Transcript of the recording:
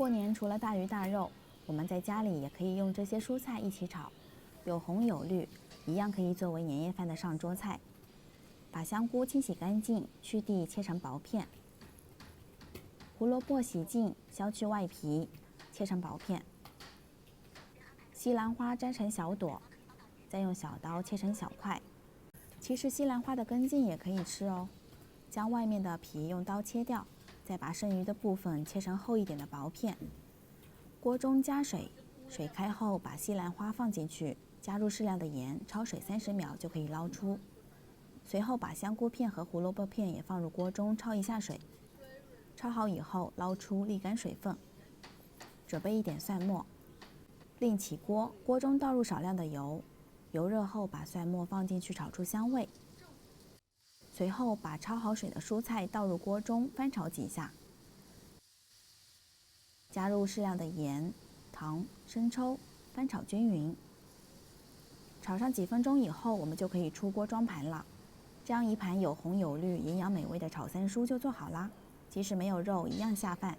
过年除了大鱼大肉，我们在家里也可以用这些蔬菜一起炒，有红有绿，一样可以作为年夜饭的上桌菜。把香菇清洗干净，去蒂切成薄片。胡萝卜洗净，削去外皮，切成薄片。西兰花摘成小朵，再用小刀切成小块。其实西兰花的根茎也可以吃哦。将外面的皮用刀切掉，再把剩余的部分切成厚一点的薄片。锅中加水，水开后把西兰花放进去，加入适量的盐，焯水30秒就可以捞出。随后把香菇片和胡萝卜片也放入锅中焯一下水。焯好以后捞出沥干水分。准备一点蒜末。另起锅，锅中倒入少量的油，油热后把蒜末放进去炒出香味。随后把焯好水的蔬菜倒入锅中翻炒几下，加入适量的盐、糖、生抽，翻炒均匀。炒上几分钟以后，我们就可以出锅装盘了。这样一盘有红有绿、营养美味的炒三蔬就做好啦，即使没有肉，一样下饭。